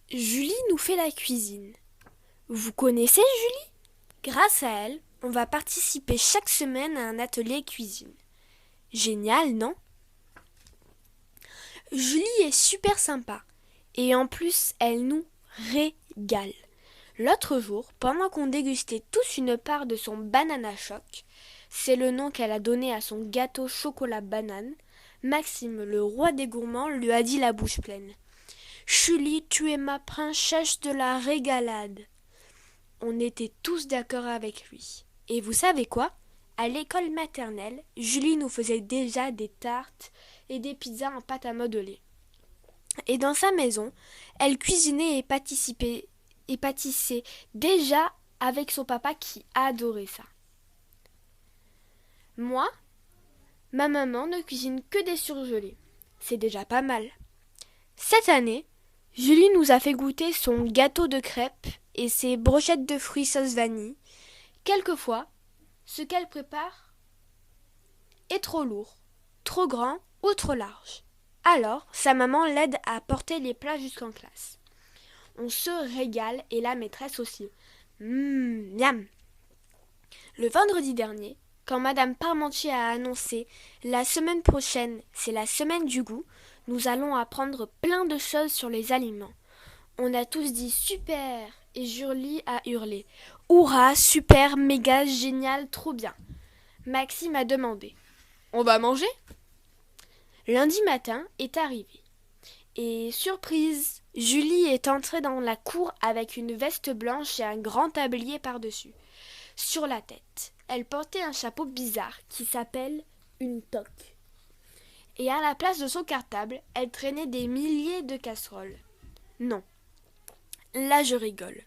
Julie nous fait la cuisine. Vous connaissez Julie? Grâce à elle, on va participer chaque semaine à un atelier cuisine. Génial, non? Julie est super sympa et en plus, elle nous régale. L'autre jour, pendant qu'on dégustait tous une part de son banana choc, c'est le nom qu'elle a donné à son gâteau chocolat banane, Maxime, le roi des gourmands, lui a dit la bouche pleine. Julie, tu es ma princesse de la régalade. On était tous d'accord avec lui. Et vous savez quoi? À l'école maternelle, Julie nous faisait déjà des tartes et des pizzas en pâte à modeler. Et dans sa maison, elle cuisinait et pâtissait déjà avec son papa qui adorait ça. Moi, ma maman ne cuisine que des surgelés. C'est déjà pas mal. Cette année, Julie nous a fait goûter son gâteau de crêpes et ses brochettes de fruits sauce vanille. Quelquefois, ce qu'elle prépare est trop lourd, trop grand ou trop large. Alors, sa maman l'aide à porter les plats jusqu'en classe. On se régale et la maîtresse aussi. Miam. Le vendredi dernier, quand Madame Parmentier a annoncé la semaine prochaine, c'est la semaine du goût, nous allons apprendre plein de choses sur les aliments. On a tous dit super et Julie a hurlé. Hourra, super, méga, génial, trop bien. Maxime a demandé. On va manger? Lundi matin est arrivé. Et surprise, Julie est entrée dans la cour avec une veste blanche et un grand tablier par-dessus. Sur la tête, elle portait un chapeau bizarre qui s'appelle une toque. Et à la place de son cartable, elle traînait des milliers de casseroles. Non. Là, je rigole.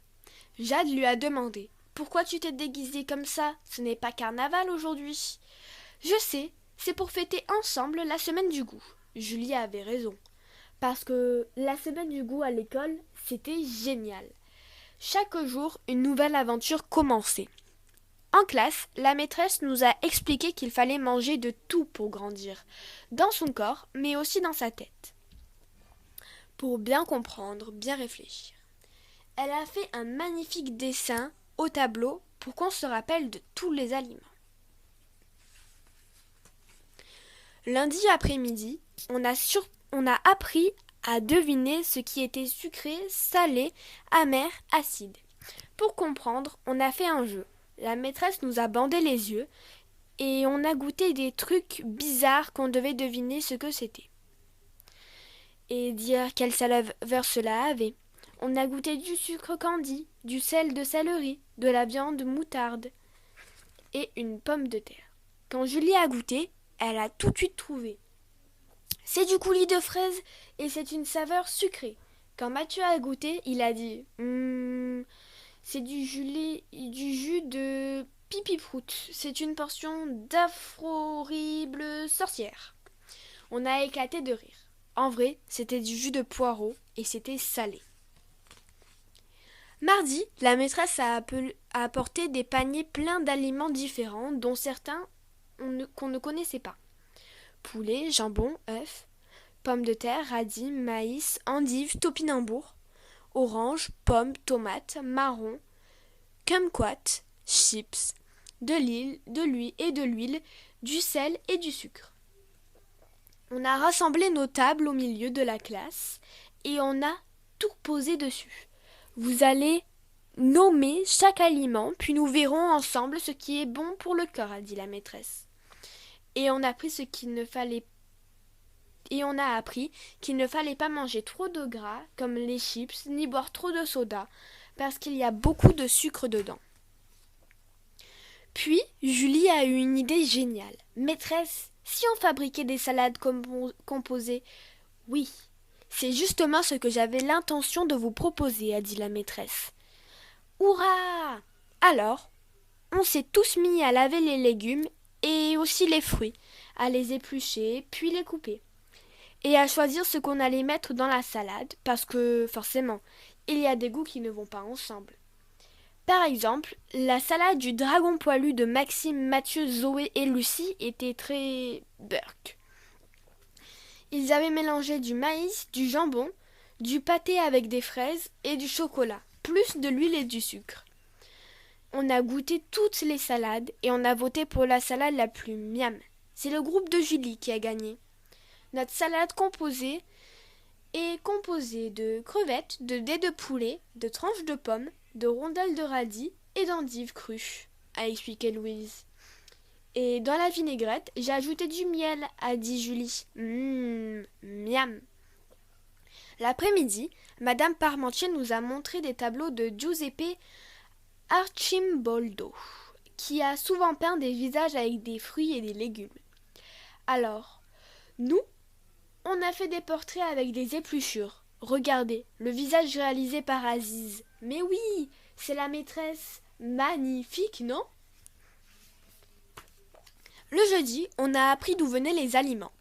Jade lui a demandé. Pourquoi tu t'es déguisée comme ça? Ce n'est pas carnaval aujourd'hui. Je sais, c'est pour fêter ensemble la semaine du goût. Julie avait raison. Parce que la semaine du goût à l'école, c'était génial. Chaque jour, une nouvelle aventure commençait. En classe, la maîtresse nous a expliqué qu'il fallait manger de tout pour grandir, dans son corps, mais aussi dans sa tête. Pour bien comprendre, bien réfléchir. Elle a fait un magnifique dessin au tableau pour qu'on se rappelle de tous les aliments. Lundi après-midi, on a appris à deviner ce qui était sucré, salé, amer, acide. Pour comprendre, on a fait un jeu. La maîtresse nous a bandé les yeux et on a goûté des trucs bizarres qu'on devait deviner ce que c'était. Et dire quelle saveur cela avait. On a goûté du sucre candi, du sel de céleri, de la viande moutarde et une pomme de terre. Quand Julie a goûté, elle a tout de suite trouvé. C'est du coulis de fraises et c'est une saveur sucrée. Quand Mathieu a goûté, il a dit c'est du jus de pipi-prout. C'est une portion d'horrible sorcière. On a éclaté de rire. En vrai, c'était du jus de poireau et c'était salé. Mardi, la maîtresse a apporté des paniers pleins d'aliments différents, dont certains qu'on ne connaissait pas. Poulet, jambon, œufs, pommes de terre, radis, maïs, endives, topinambour, oranges, pommes, tomates, marrons, kumquat, chips, de l'huile, du sel et du sucre. On a rassemblé nos tables au milieu de la classe et on a tout posé dessus. Vous allez nommer chaque aliment, puis nous verrons ensemble ce qui est bon pour le corps, a dit la maîtresse. Et on a appris qu'il ne fallait pas manger trop de gras, comme les chips, ni boire trop de soda, parce qu'il y a beaucoup de sucre dedans. Puis, Julie a eu une idée géniale. Maîtresse, si on fabriquait des salades composées? Oui, c'est justement ce que j'avais l'intention de vous proposer, a dit la maîtresse. Hourra! Alors, on s'est tous mis à laver les légumes et aussi les fruits, à les éplucher, puis les couper. Et à choisir ce qu'on allait mettre dans la salade, parce que, forcément, il y a des goûts qui ne vont pas ensemble. Par exemple, la salade du dragon poilu de Maxime, Mathieu, Zoé et Lucie était très burk. Ils avaient mélangé du maïs, du jambon, du pâté avec des fraises et du chocolat, plus de l'huile et du sucre. On a goûté toutes les salades et on a voté pour la salade la plus miam. C'est le groupe de Julie qui a gagné. Notre salade est composée de crevettes, de dés de poulet, de tranches de pommes, de rondelles de radis et d'endives crues, a expliqué Louise. Et dans la vinaigrette, j'ai ajouté du miel, a dit Julie. Miam. L'après-midi, Madame Parmentier nous a montré des tableaux de Giuseppe Arcimboldo, qui a souvent peint des visages avec des fruits et des légumes. Alors, nous, on a fait des portraits avec des épluchures. Regardez, le visage réalisé par Aziz. Mais oui, c'est la maîtresse. Magnifique, non? Le jeudi, on a appris d'où venaient les aliments.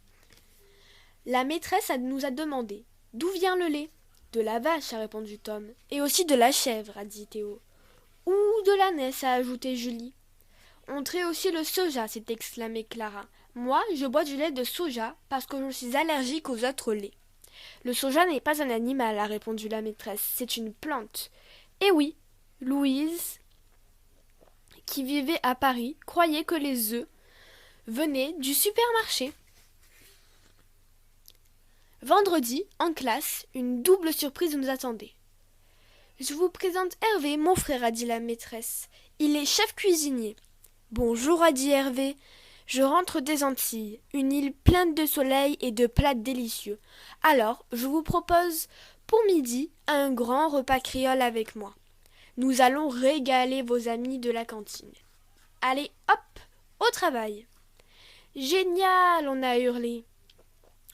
La maîtresse nous a demandé « D'où vient le lait ?» « De la vache, a répondu Tom. « Et aussi de la chèvre, a dit Théo. »« Ou de l'ânesse, a ajouté Julie. »« On trait aussi le soja, s'est exclamé Clara. « Moi, je bois du lait de soja parce que je suis allergique aux autres laits. »« Le soja n'est pas un animal, a répondu la maîtresse. C'est une plante. »« Et oui, Louise, qui vivait à Paris, croyait que les œufs venaient du supermarché. » Vendredi, en classe, une double surprise nous attendait. « Je vous présente Hervé, mon frère, a dit la maîtresse. Il est chef cuisinier. »« Bonjour, a dit Hervé. Je rentre des Antilles, une île pleine de soleil et de plats délicieux. Alors, je vous propose pour midi un grand repas créole avec moi. Nous allons régaler vos amis de la cantine. Allez, hop, au travail. » Génial, on a hurlé.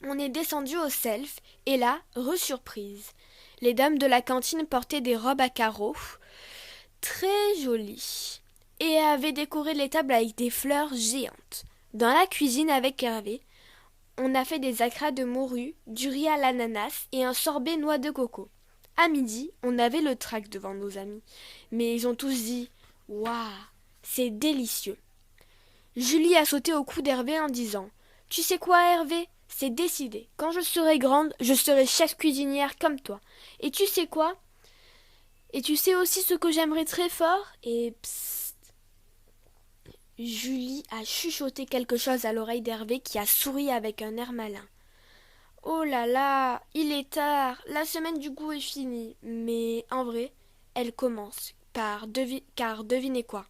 On est descendu au self, et là, resurprise. Les dames de la cantine portaient des robes à carreaux, très jolies, et avaient décoré les tables avec des fleurs géantes. Dans la cuisine avec Hervé, on a fait des acras de morue, du riz à l'ananas et un sorbet noix de coco. À midi, on avait le trac devant nos amis, mais ils ont tous dit « Waouh, c'est délicieux !» Julie a sauté au cou d'Hervé en disant « Tu sais quoi, Hervé ? C'est décidé. Quand je serai grande, je serai chef cuisinière comme toi. Et tu sais quoi? Et tu sais aussi ce que j'aimerais très fort? Et psst. » Julie a chuchoté quelque chose à l'oreille d'Hervé qui a souri avec un air malin. « Oh là là, il est tard, la semaine du goût est finie. » Mais en vrai, elle commence car devinez quoi?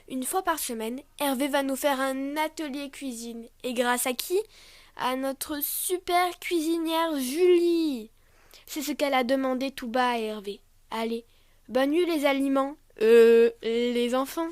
Une fois par semaine, Hervé va nous faire un atelier cuisine. Et grâce à qui? À notre super cuisinière Julie. C'est ce qu'elle a demandé tout bas à Hervé. Allez, bonne nuit les aliments. Les enfants.